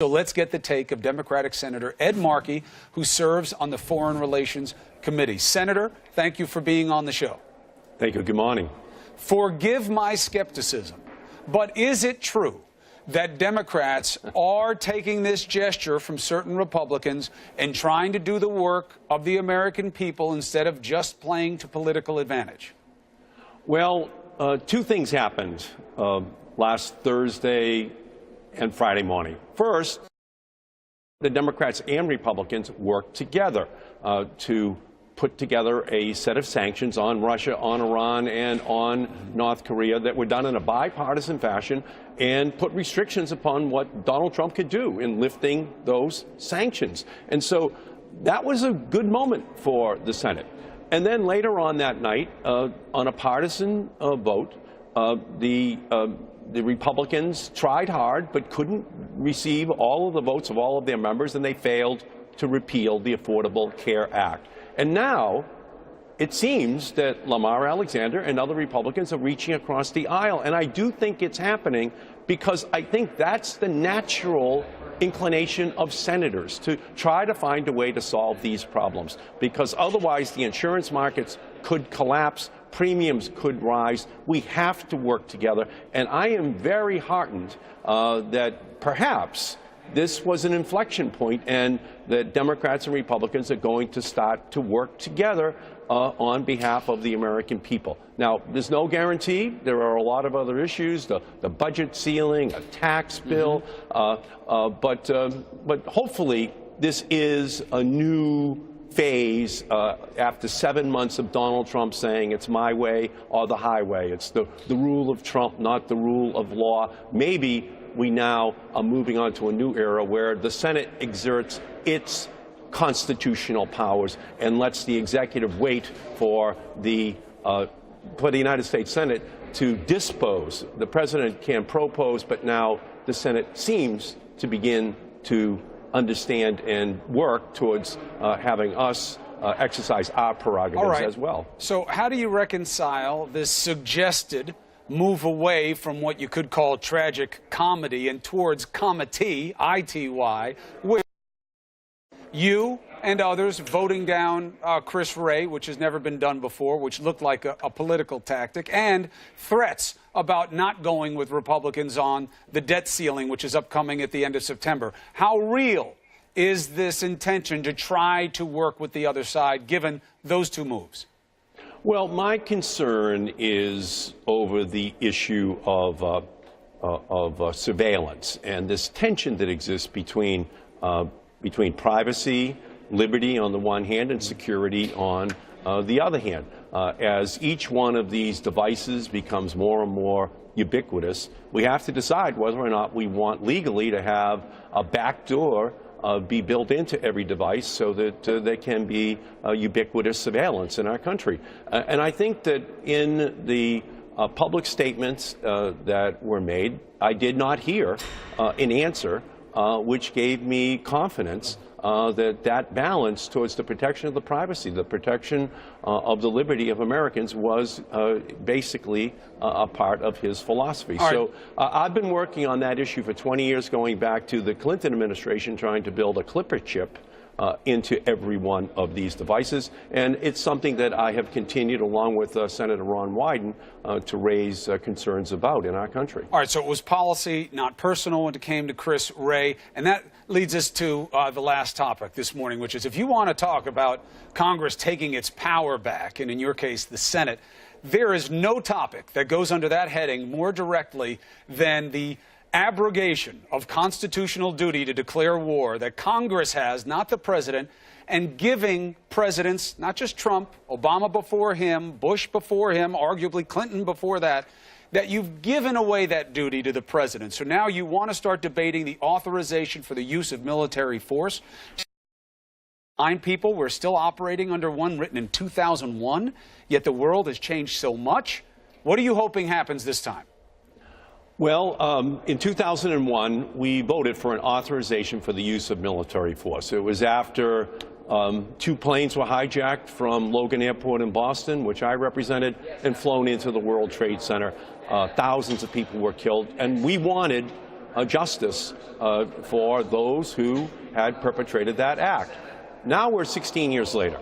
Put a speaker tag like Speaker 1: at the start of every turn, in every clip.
Speaker 1: So let's get the take of Democratic Senator Ed Markey, who serves on the Foreign Relations Committee. Senator, thank you for being on the show.
Speaker 2: Thank you. Good morning.
Speaker 1: Forgive my skepticism, but is it true that Democrats are taking this gesture from certain Republicans and trying to do the work of the American people instead of just playing to political advantage?
Speaker 2: Well, two things happened last Thursday and Friday morning. First, the Democrats and Republicans worked together to put together a set of sanctions on Russia, on Iran, and on North Korea that were done in a bipartisan fashion and put restrictions upon what Donald Trump could do in lifting those sanctions. And so that was a good moment for the Senate. And then later on that night, on a partisan vote, the Republicans tried hard but couldn't receive all of the votes of all of their members, and they failed to repeal the Affordable Care Act. And now it seems that Lamar Alexander and other Republicans are reaching across the aisle. And I do think it's happening because I think that's the natural inclination of senators, to try to find a way to solve these problems, because otherwise the insurance markets could collapse, premiums could rise. We have to work together. And I am very heartened that perhaps this was an inflection point and that Democrats and Republicans are going to start to work together on behalf of the American people. Now, there's no guarantee. There are a lot of other issues, the budget ceiling, a tax bill, but hopefully this is a new phase after 7 months of Donald Trump saying it's my way or the highway. It's the rule of Trump, not the rule of law. Maybe we now are moving on to a new era where the Senate exerts its constitutional powers and lets the executive wait for the United States Senate to dispose. The president can propose, but now the Senate seems to begin to understand and work towards having us exercise our prerogatives as well. So
Speaker 1: how do you reconcile this suggested move away from what you could call tragic comedy and towards comity, I-T-Y, with you and others voting down Chris Wray, which has never been done before, which looked like a political tactic, and threats about not going with Republicans on the debt ceiling, which is upcoming at the end of September? How real is this intention to try to work with the other side, given those two moves?
Speaker 2: Well, my concern is over the issue of surveillance and this tension that exists between privacy, liberty on the one hand, and security on the other hand. As each one of these devices becomes more and more ubiquitous, we have to decide whether or not we want legally to have a backdoor be built into every device so that there can be ubiquitous surveillance in our country. And I think that in the public statements that were made, I did not hear an answer which gave me confidence that balance towards the protection of the privacy, the protection of the liberty of Americans was basically a part of his philosophy. So I've been working on that issue for 20 years, going back to the Clinton administration, trying to build a clipper chip into every one of these devices. And it's something that I have continued, along with Senator Ron Wyden, to raise concerns about in our country.
Speaker 1: All right, so it was policy, not personal, when it came to Chris Wray. And that leads us to the last topic this morning, which is if you want to talk about Congress taking its power back, and in your case, the Senate, there is no topic that goes under that heading more directly than the abrogation of constitutional duty to declare war that Congress has, not the president, and giving presidents, not just Trump, Obama before him, Bush before him, arguably Clinton before that, that you've given away that duty to the president. So now you want to start debating the authorization for the use of military force. 9 people, we're still operating under one written in 2001, yet the world has changed so much. What are you hoping happens this time?
Speaker 2: Well, in 2001, we voted for an authorization for the use of military force. It was after 2 planes were hijacked from Logan Airport in Boston, which I represented, and flown into the World Trade Center. Thousands of people were killed, and we wanted justice for those who had perpetrated that act. Now we're 16 years later.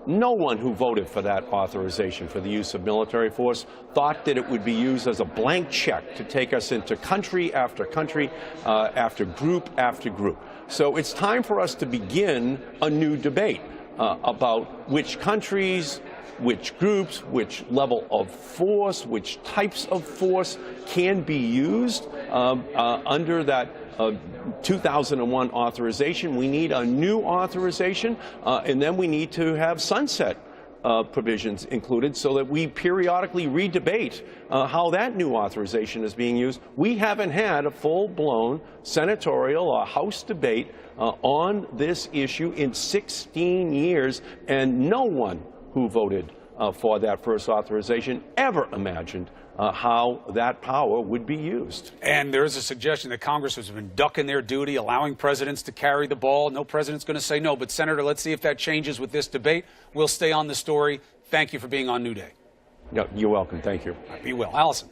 Speaker 2: No one who voted for that authorization for the use of military force thought that it would be used as a blank check to take us into country after country, after group after group. So it's time for us to begin a new debate about which countries, which groups, which level of force, which types of force can be used under that 2001 authorization. We need a new authorization, and then we need to have sunset provisions included so that we periodically re-debate how that new authorization is being used. We haven't had a full-blown senatorial or House debate on this issue in 16 years, and no one who voted for that first authorization ever imagined how that power would be used.
Speaker 1: And there is a suggestion that Congress has been ducking their duty, allowing presidents to carry the ball. No president's going to say no. But, Senator, let's see if that changes with this debate. We'll stay on the story. Thank you for being on New Day.
Speaker 2: No, you're welcome. Thank you.
Speaker 1: Be well. Allison.